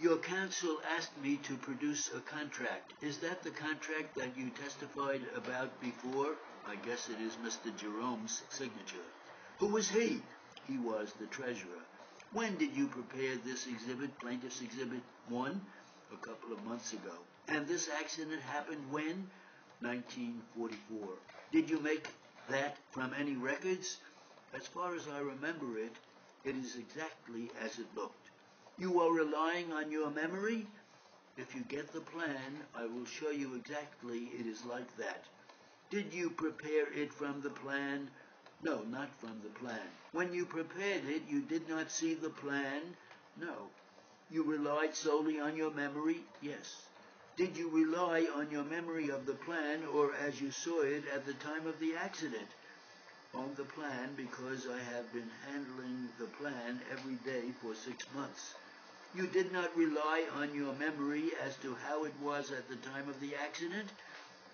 Your counsel asked me to produce a contract. Is that the contract that you testified about before? I guess it is Mr. Jerome's signature. Who was he? He was the treasurer. When did you prepare this exhibit, Plaintiff's Exhibit 1? A couple of months ago. And this accident happened when? 1944. Did you make that from any records? As far as I remember it, it is exactly as it looked. You are relying on your memory? If you get the plan, I will show you exactly it is like that. Did you prepare it from the plan? No, not from the plan. When you prepared it, you did not see the plan? No. You relied solely on your memory? Yes. Did you rely on your memory of the plan or as you saw it at the time of the accident? On the plan, because I have been handling the plan every day for 6 months. You did not rely on your memory as to how it was at the time of the accident?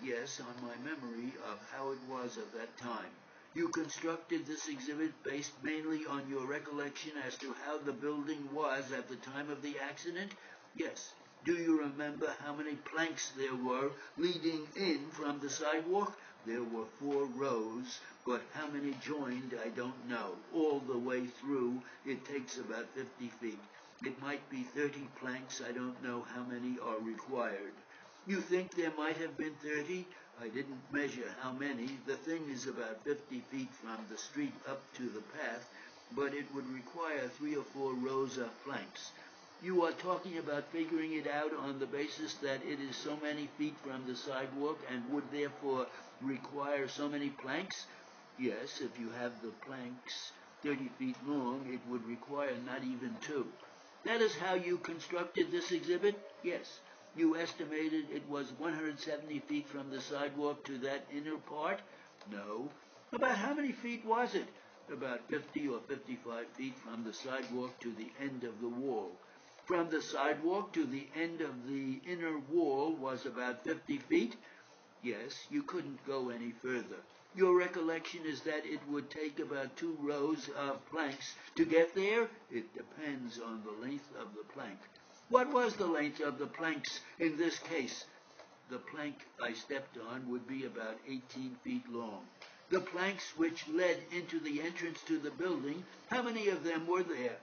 Yes, on my memory of how it was at that time. You constructed this exhibit based mainly on your recollection as to how the building was at the time of the accident? Yes. Do you remember how many planks there were leading in from the sidewalk? There were 4 rows, but how many joined I don't know. All the way through, it takes about 50 feet. It might be 30 planks, I don't know how many are required. You think there might have been 30? I didn't measure how many. The thing is about 50 feet from the street up to the path, but it would require 3 or 4 rows of planks. You are talking about figuring it out on the basis that it is so many feet from the sidewalk and would therefore require so many planks? Yes, if you have the planks 30 feet long, it would require not even 2. That is how you constructed this exhibit? Yes. You estimated it was 170 feet from the sidewalk to that inner part? No. About how many feet was it? About 50 or 55 feet from the sidewalk to the end of the wall. From the sidewalk to the end of the inner wall was about 50 feet? Yes, you couldn't go any further. Your recollection is that it would take about 2 rows of planks to get there? It depends on the length of the plank. What was the length of the planks in this case? The plank I stepped on would be about 18 feet long. The planks which led into the entrance to the building, how many of them were there?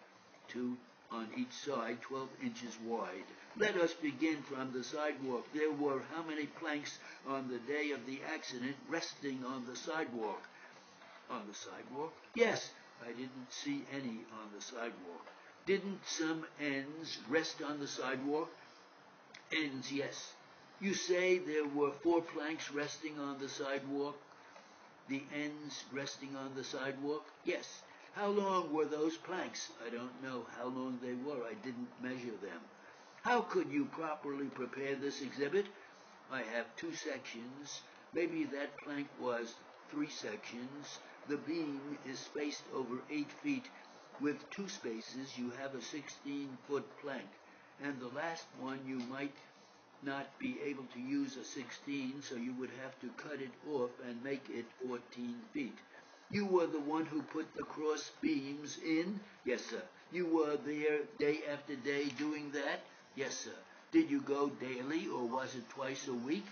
2 on each side, 12 inches wide. Let us begin from the sidewalk. There were how many planks on the day of the accident resting on the sidewalk? On the sidewalk? Yes, I didn't see any on the sidewalk. Didn't some ends rest on the sidewalk? Ends, yes. You say there were 4 planks resting on the sidewalk? The ends resting on the sidewalk? Yes. How long were those planks? I don't know how long they were. I didn't measure them. How could you properly prepare this exhibit? I have 2 sections. Maybe that plank was 3 sections. The beam is spaced over 8 feet. With 2 spaces, you have a 16-foot plank. And the last one, you might not be able to use a 16, so you would have to cut it off and make it 14 feet. You were the one who put the cross beams in? Yes, sir. You were there day after day doing that? Yes, sir. Did you go daily, or was it twice a week?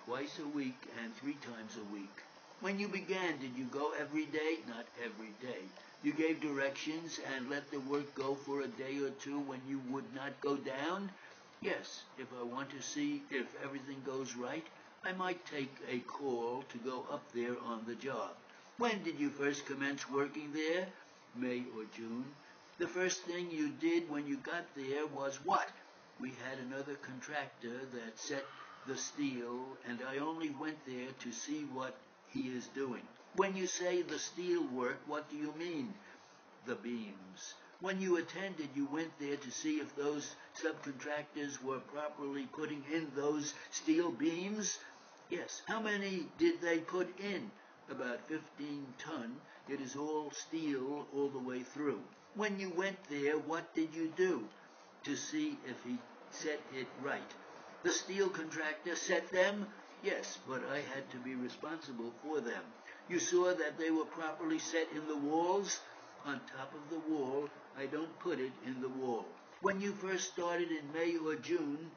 Twice a week and 3 times a week. When you began, did you go every day? Not every day. You gave directions and let the work go for a day or 2 when you would not go down? Yes. If I want to see if everything goes right, I might take a call to go up there on the job. When did you first commence working there? May or June. The first thing you did when you got there was what? We had another contractor that set the steel, and I only went there to see what he is doing. When you say the steel work, what do you mean? The beams. When you attended, you went there to see if those subcontractors were properly putting in those steel beams? Yes. How many did they put in? About 15 ton. It is all steel all the way through. When you went there, what did you do to see if he set it right? The steel contractor set them? Yes, but I had to be responsible for them. You saw that they were properly set in the walls? On top of the wall. I don't put it in the wall. When you first started in May or June,